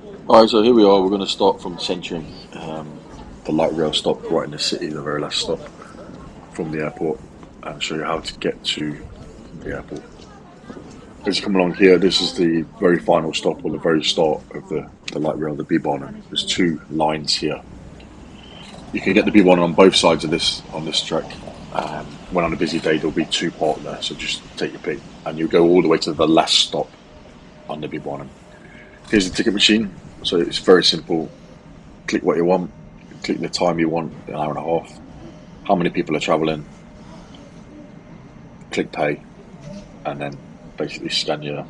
Alright, so here we are. We're going to start from Centurion, the light rail stop right in the city, the very last stop from the airport, and show you how to get to the airport. As you come along here, this is the very final stop, or the very start of the light rail, the Bybanen. There's two lines here. You can get the B1 on both sides of this track. When on a busy day, there'll be two parked there, so just take your pick, and you go all the way to the last stop on the Bybanen. Here's the ticket machine. So it's very simple. Click what you want, click the time you want, an hour and a half, how many people are travelling, click pay, and then basically scan your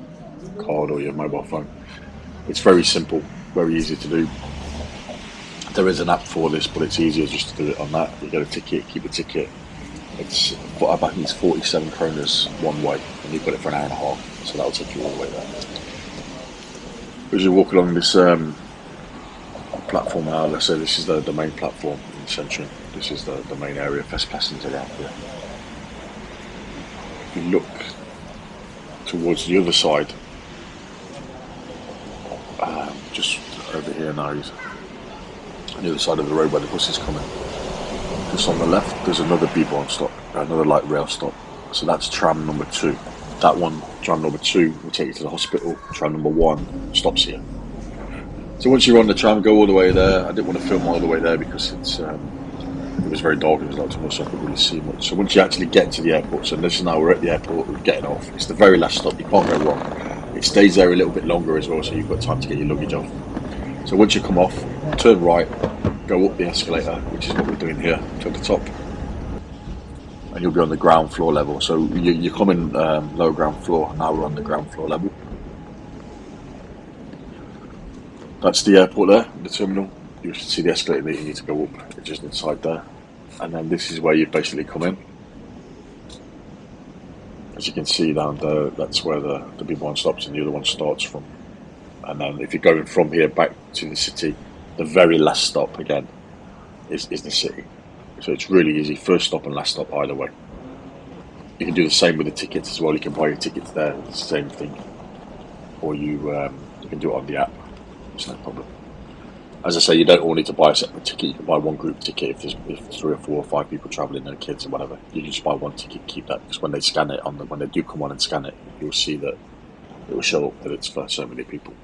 card or your mobile phone. It's very simple, very easy to do. There is an app for this, but it's easier just to do it on that. You get a ticket, keep a ticket. I think it's 47 kronas one way, and you've got it for an hour and a half, so that'll take you all the way there. As you walk along this platform now, let's say this is the main platform in Centurion. This is the main area, first passenger out here. If you look towards the other side, just over here now, on the other side of the road where the bus is coming. Just on the left, there's another B1 stop, another light rail stop. So that's tram number 2. That one, tram number 2, will take you to the hospital. Tram number 1 stops here. So once you're on the tram, go all the way there. I didn't want to film all the way there because it was very dark. It was like too much, so I couldn't really see much. So once you actually get to the airport, so this is now we're at the airport, we're getting off. It's the very last stop. You can't go wrong. It stays there a little bit longer as well, so you've got time to get your luggage off. So once you come off, turn right, go up the escalator, which is what we're doing here, to the top. And you'll be on the ground floor level. So you come in lower ground floor, now we're on the ground floor level. That's the airport there, the terminal. You should see the escalator that you need to go up, it's just inside there. And then this is where you basically come in. As you can see down there, that's where the big one stops and the other one starts from. And then if you're going from here back to the city, the very last stop again is the city. So it's really easy, first stop and last stop either way. You can do the same with the tickets as well. You can buy your tickets there, it's the same thing. Or you can do it on the app, it's no problem. As I say, you don't all need to buy a separate ticket. You can buy one group ticket if there's 3 or 4 or 5 people travelling and kids or whatever. You can just buy one ticket, keep that, because when they scan it, when they do come on and scan it, you'll see that it will show up that it's for so many people.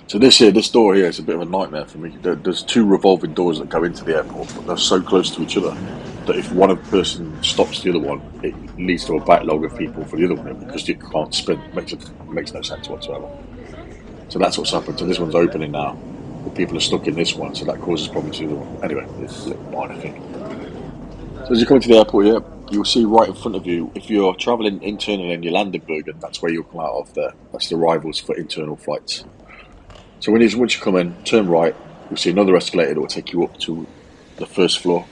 So this door here is a bit of a nightmare for me. There's 2 revolving doors that go into the airport, but they're so close to each other that if one person stops the other one, it leads to a backlog of people for the other one because you can't spin. It makes no sense whatsoever. So that's what's happened. So this one's opening now, but people are stuck in this one, so that causes problems to the other one. Anyway, it's a little minor thing. So as you come into the airport here, you'll see right in front of you, if you're travelling internally and you land in Bergen, that's where you'll come out of there. That's the arrivals for internal flights. So once you come in, turn right, you'll see another escalator that will take you up to the first floor.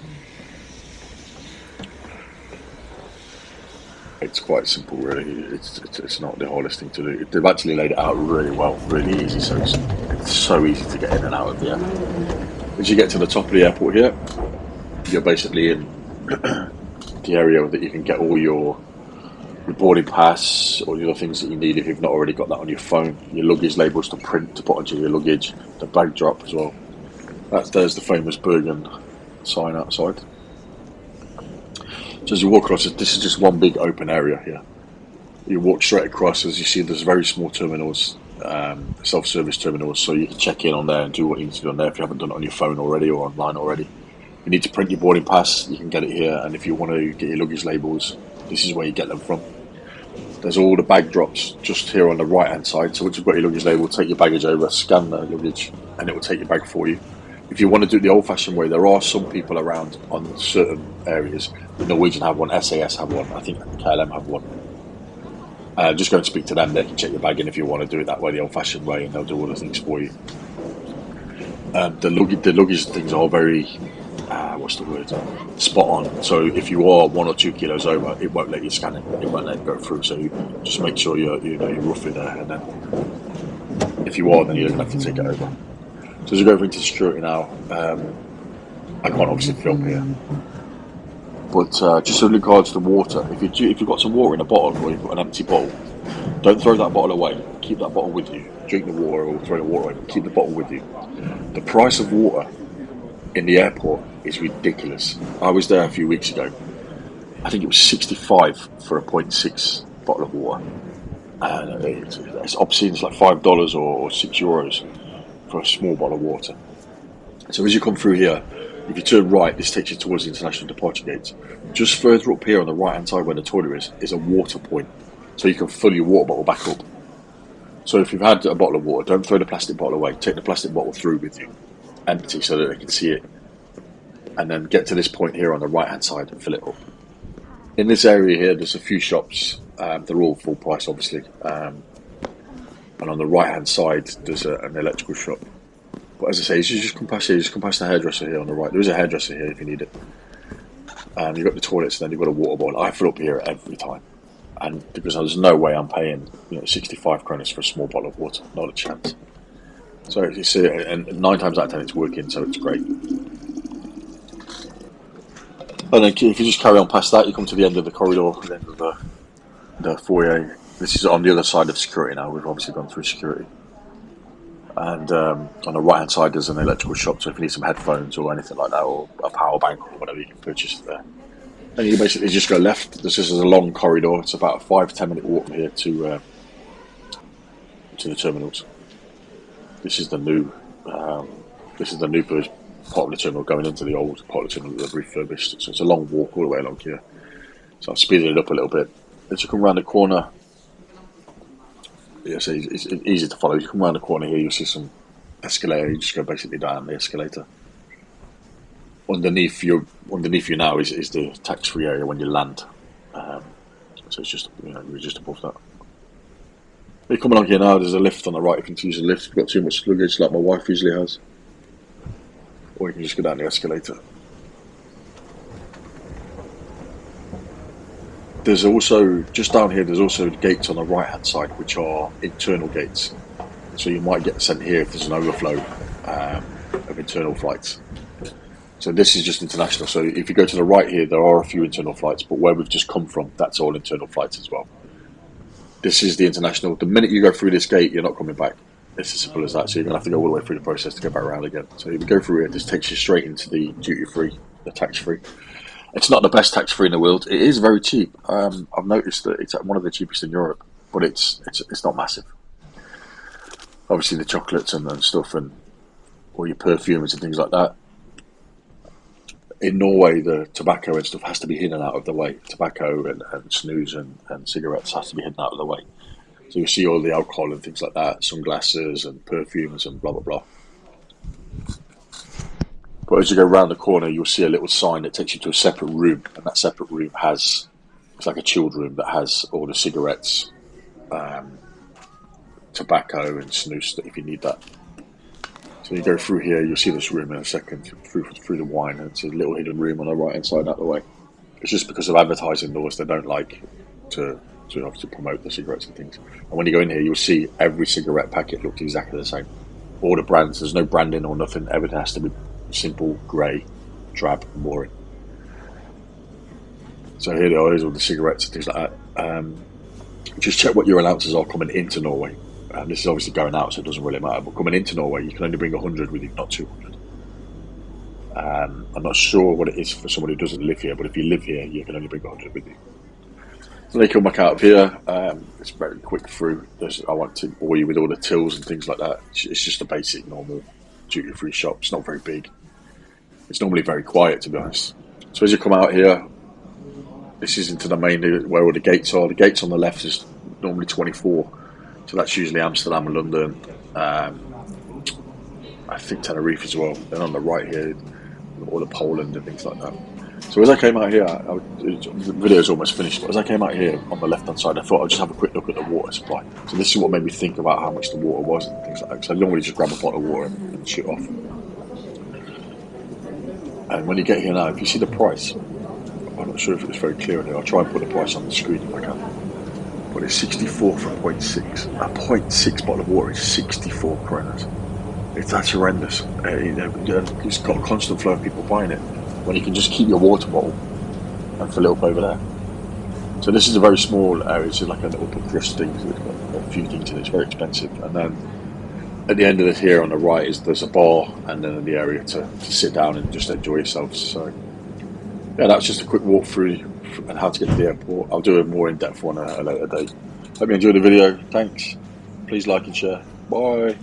It's quite simple, really. It's not the hardest thing to do. They've actually laid it out really well, really easy, so it's so easy to get in and out of the airport. As you get to the top of the airport here, you're basically in the area that you can get all your boarding pass or the other things that you need if you've not already got that on your phone, your luggage labels to print to put onto your luggage, the bag drop as well. There's the famous Bergen sign outside. So as you walk across, this is just one big open area here. You walk straight across, as you see there's very small terminals, self-service terminals, so you can check in on there and do what you need to do on there if you haven't done it on your phone already or online already. You need to print your boarding pass, you can get it here, and if you want to get your luggage labels, this is where you get them from. There's all the bag drops just here on the right hand side, so once you've got your luggage label, take your baggage over, scan the luggage, and it will take your bag for you. If you want to do it the old fashioned way, there are some people around on certain areas. The Norwegian have one, SAS have one, I think KLM have one. Just go and speak to them, they can check your bag in if you want to do it that way, the old fashioned way, and they'll do all the things for you. The luggage things are very spot on. So if you are 1 or 2 kilos over, it won't let you scan it. It won't let it go through. So you just make sure you're roughly there, and then if you are, then you're going to have to take it over. So as we go over into security now, I can't obviously film here, but just in regards to water, if you've got some water in a bottle or you've got an empty bottle, Don't throw that bottle away. Keep that bottle with you. Drink the water or throw the water away. Keep the bottle with you. The price of water in the airport is ridiculous. I was there a few weeks ago. I think it was 65 for a 0.6 bottle of water. And it's obscene. It's like $5 or €6 for a small bottle of water. So as you come through here, if you turn right, this takes you towards the international departure gates. Just further up here on the right-hand side where the toilet is a water point. So you can fill your water bottle back up. So if you've had a bottle of water, don't throw the plastic bottle away. Take the plastic bottle through with you, empty so that they can see it. And then get to this point here on the right-hand side and fill it up. In this area here, there's a few shops. They're all full price, obviously. And on the right-hand side, there's an electrical shop. But as I say, you just come past here. You just come past the hairdresser here on the right. There is a hairdresser here if you need it. You've got the toilets, and then you've got a water bottle. I fill up here every time. And because there's no way I'm paying 65 kronas for a small bottle of water. Not a chance. So you see, and 9 times out of 10 it's working, so it's great. And then if you just carry on past that, you come to the end of the corridor, the end of the foyer. This is on the other side of security now. We've obviously gone through security. And on the right hand side there's an electrical shop, so if you need some headphones or anything like that, or a power bank or whatever, you can purchase it there. And you basically just go left. This is a long corridor. It's about a 5-10 minute walk from here to the terminals. This is the new part of the terminal going into the old part of the terminal that they've refurbished. So it's a long walk all the way along here. So I've speeded it up a little bit. As you come around the corner, so it's easy to follow. You come around the corner here, you'll see some escalator. You just go basically down the escalator. Underneath you now is the tax-free area when you land. So it's just you're just above that. You come along here now. There's a lift on the right. You can use the lift if you've got too much luggage, like my wife usually has, or you can just go down the escalator. There's also, just down here, there's also gates on the right hand side which are internal gates. So you might get sent here if there's an overflow of internal flights. So this is just international. So if you go to the right here, there are a few internal flights, but where we've just come from, that's all internal flights as well. This is the international. The minute you go through this gate, you're not coming back. It's as simple as that. So you're going to have to go all the way through the process to go back around again. So if you go through here, this takes you straight into the duty-free, the tax-free. It's not the best tax-free in the world. It is very cheap. I've noticed that it's one of the cheapest in Europe, but it's not massive. Obviously, the chocolates and stuff, and all your perfumes and things like that. In Norway, the tobacco and stuff has to be hidden out of the way. Tobacco and snus and cigarettes has to be hidden out of the way. So you see all the alcohol and things like that, sunglasses and perfumes and blah, blah, blah. But as you go around the corner, you'll see a little sign that takes you to a separate room. And that separate room it's like a chilled room that has all the cigarettes, tobacco and snus if you need that. So you go through here, you'll see this room in a second, through the wine. And it's a little hidden room on the right-hand side out the way. It's just because of advertising laws, they don't like to obviously promote the cigarettes and things. And when you go in here, you'll see every cigarette packet looks exactly the same. All the brands, there's no branding or nothing. Everything has to be simple, grey, drab, and boring. So here they are, here's all the cigarettes and things like that. Just check what your allowances are coming into Norway. This is obviously going out, so it doesn't really matter. But coming into Norway, you can only bring 100 with you, not 200. I'm not sure what it is for someone who doesn't live here, but if you live here, you can only bring 100 with you. So they come back out of here. It's very quick through. I want to bore you with all the tills and things like that. It's just a basic, normal duty-free shop. It's not very big. It's normally very quiet, to be honest. So as you come out here, this is into the main, where all the gates are. The gates on the left is normally 24. So that's usually Amsterdam and London. I think Tenerife as well. Then on the right here, all of Poland and things like that. So as I came out here, the video's almost finished, but as I came out here on the left-hand side, I thought I'd just have a quick look at the water supply. So this is what made me think about how much the water was and things like that. So I normally just grab a bottle of water and shoot off. And when you get here now, if you see the price, I'm not sure if it's very clear in here. I'll try and put the price on the screen if I can. But it's 64 for a 0.6. A 0.6 bottle of water is 64 kronas. That's horrendous. It's got a constant flow of people buying it, when you can just keep your water bottle and fill it up over there. So this is a very small area. It's like a little picturesque thing. So it's got a few things in it. It's very expensive. And then at the end of it here on the right is there's a bar, and then the area to sit down and just enjoy yourselves. So yeah, that's just a quick walkthrough and how to get to the airport. I'll do a more in-depth one at a later date. Hope you enjoyed the video. Thanks. Please like and share. Bye.